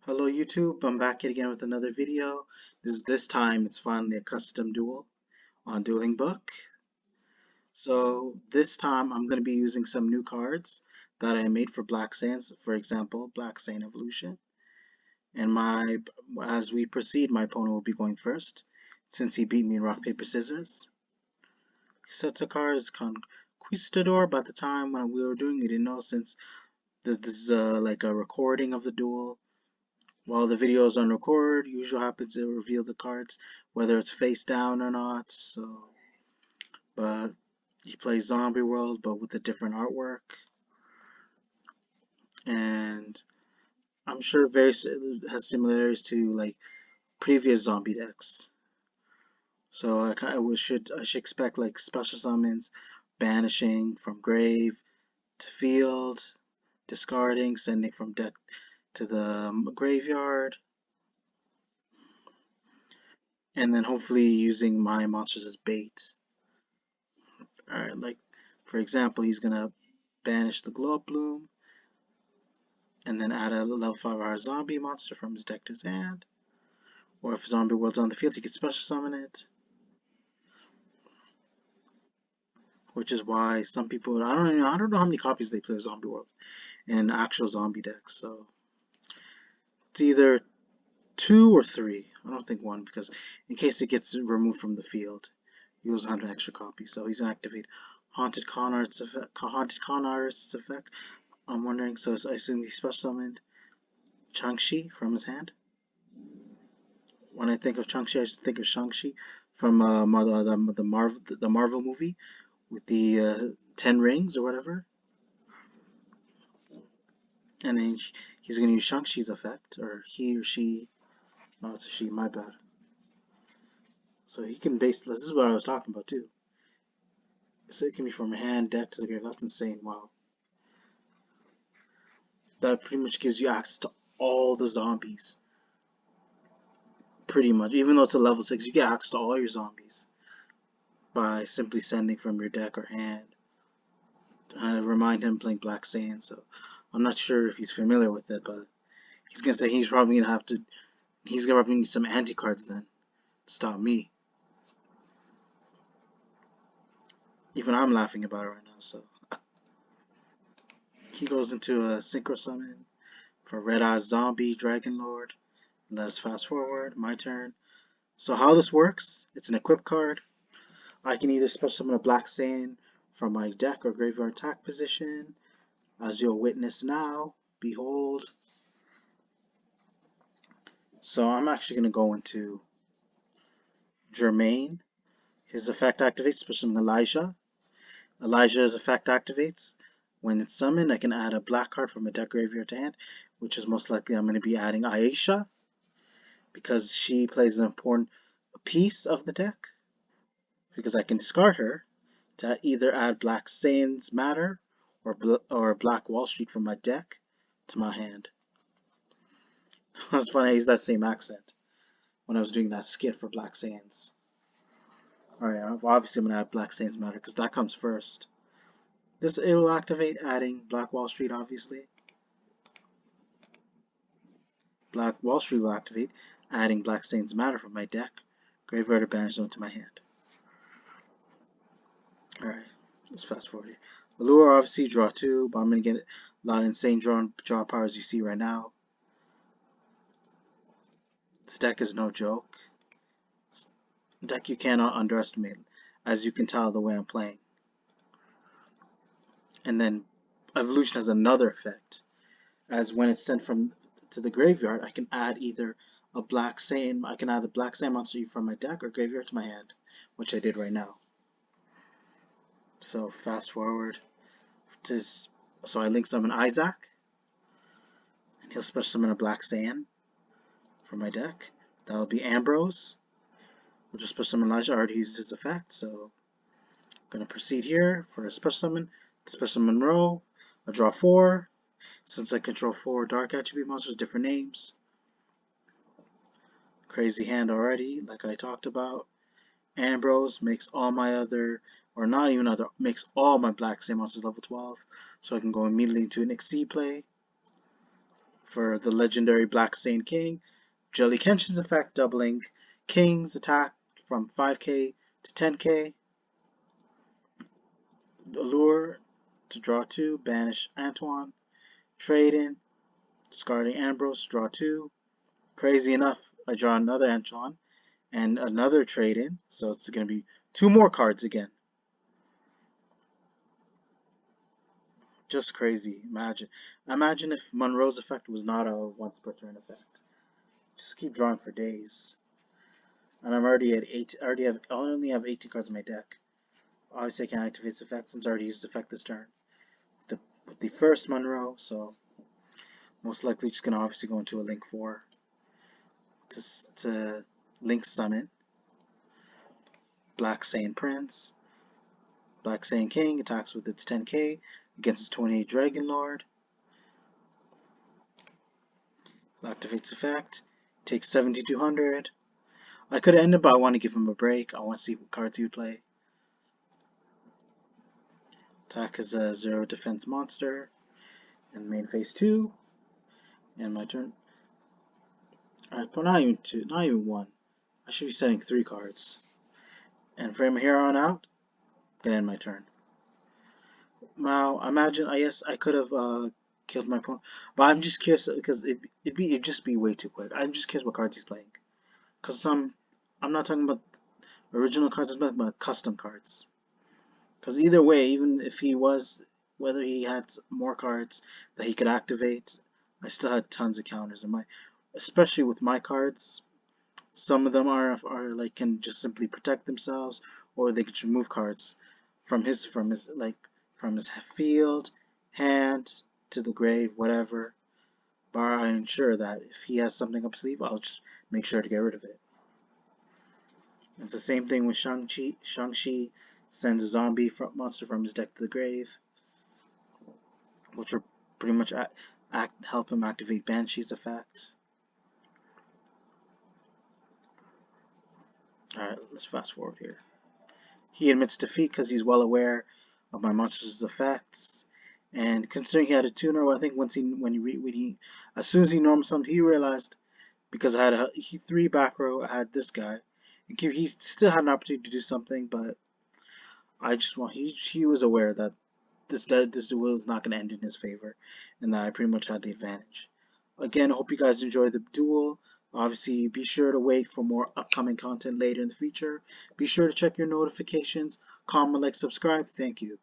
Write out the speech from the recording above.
Hello YouTube, I'm back again with another video. This time it's finally a custom duel on Dueling Book. So this time I'm going to be using some new cards that I made for Black Saiyans, for example, Black Saiyan Evolution. And as we proceed, my opponent will be going first, since he beat me in rock, paper, scissors. He sets a card as Conquistador. By the time when we were doing it, we didn't know, since this is like a recording of the duel. While the video is on record, usually happens to reveal the cards, whether it's face down or not. But he plays Zombie World, but with a different artwork, and I'm sure it has similarities to like previous zombie decks. So I should expect like special summons, banishing from grave to field, discarding, sending from deck to the graveyard, and then hopefully using my monsters as bait. Alright, like for example, he's gonna banish the Glow Up Bloom and then add a level 5 hour zombie monster from his deck to his hand. Or if Zombie World's on the field, he can special summon it. Which is why some people I don't know how many copies they play of Zombie World in actual zombie decks, so it's either 2 or 3. I don't think 1, because in case it gets removed from the field, you also have an extra copy. So he's gonna activate Haunted Con Artist's effect. I'm wondering, so I assume he special summoned Chang-Chi from his hand. When I think of Chang-Chi, I should think of Shang-Chi from the Marvel movie with the 10 rings or whatever. And then he's going to use Shang-Chi's effect, or he or she. No, it's a she, my bad. So he can this is what I was talking about too. So it can be from hand, deck to the grave. That's insane. Wow. That pretty much gives you access to all the zombies. Pretty much. Even though it's a level 6, you get access to all your zombies by simply sending from your deck or hand. I remind him playing Black Saiyan, so I'm not sure if he's familiar with it, but he's gonna say he's probably gonna need some anti cards then to stop me. Even I'm laughing about it right now. So he goes into a synchro summon for Red Eye Zombie Dragon Lord. Let us fast forward. My turn. So how this works? It's an equip card. I can either special summon a Black Saiyan from my deck or graveyard attack position. As you'll witness now, behold. So I'm actually going to go into Germain. His effect activates, special summon Elijah. Elijah's effect activates. When it's summoned, I can add a black card from a deck graveyard to hand, which is most likely I'm going to be adding Aisha, because she plays an important piece of the deck, because I can discard her to either add Black Saiyans Matter or Black Wall Street from my deck to my hand. It's funny, I used that same accent when I was doing that skit for Black Saiyans. Alright, obviously I'm going to add Black Saiyans Matter because that comes first. It will activate, adding Black Wall Street, obviously. Black Wall Street will activate, adding Black Saiyans Matter from my deck, graveyard or banish zone to my hand. Alright, let's fast forward here. Allure, obviously, draw 2, but I'm going to get a lot of insane draw power as you see right now. This deck is no joke. It's a deck you cannot underestimate, as you can tell the way I'm playing. And then Evolution has another effect, as when it's sent to the graveyard, I can add either a Black Saiyan, I can add a Black Saiyan monster from my deck or graveyard to my hand, which I did right now. So fast forward so I link summon Isaac, and he'll special summon a Black Saiyan from my deck. That'll be Ambrose. We'll just special summon Elijah. I already used his effect, so I'm gonna proceed here for a special summon. Special summon Monroe. I'll draw 4. Since I control 4 dark attribute monsters, different names. Crazy hand already, like I talked about. Ambrose makes all my other, or not even other, makes all my Black Saiyan monsters level 12. So I can go immediately into an Exceed play. For the legendary Black Saint King, Jelly Kenshin's effect doubling King's attack from 5k to 10k. Allure to draw 2, banish Antoine. Trade in, discarding Ambrose, draw 2. Crazy enough, I draw another Antoine and another trade in, so it's going to be 2 more cards again. Just crazy. Imagine if Monroe's effect was not a once per turn effect. Just keep drawing for days. And I'm already at 8. I only have 18 cards in my deck. Obviously, I can't activate this effect since I already used the effect this turn. With the first Monroe, so most likely just gonna obviously go into a Link 4 to Link Summon. Black Saiyan Prince. Black Saiyan King attacks with its 10k against its 28 Dragon Lord. Activates effect. Takes 7200. I could end it, but I want to give him a break. I want to see what cards he would play. Attack is a 0 defense monster. And main phase 2. And my turn. Alright, but not even 2. Not even 1. I should be setting 3 cards. And from here on out, I'm gonna end my turn. Now, imagine, I guess I could have killed my opponent. But I'm just curious because it'd just be way too quick. I'm just curious what cards he's playing. Because I'm not talking about original cards, I'm talking about custom cards. Because either way, even if he was, whether he had more cards that he could activate, I still had tons of counters. And especially with my cards, some of them are like can just simply protect themselves, or they could remove cards from his field, hand to the grave, whatever. But I ensure that if he has something up his sleeve, I'll just make sure to get rid of it. It's the same thing with Shang-Chi. Shang-Chi sends a zombie monster from his deck to the grave, which will pretty much help him activate Banshee's effect. Alright, let's fast forward here. He admits defeat because he's well aware of my monster's effects, and considering he had a tuner, I think as soon as he normal summoned, he realized because I had 3 back row, I had this guy, and he still had an opportunity to do something, but he was aware that this duel is not going to end in his favor, and that I pretty much had the advantage. Again, I hope you guys enjoyed the duel. Obviously, be sure to wait for more upcoming content later in the future. Be sure to check your notifications, comment, like, subscribe. Thank you.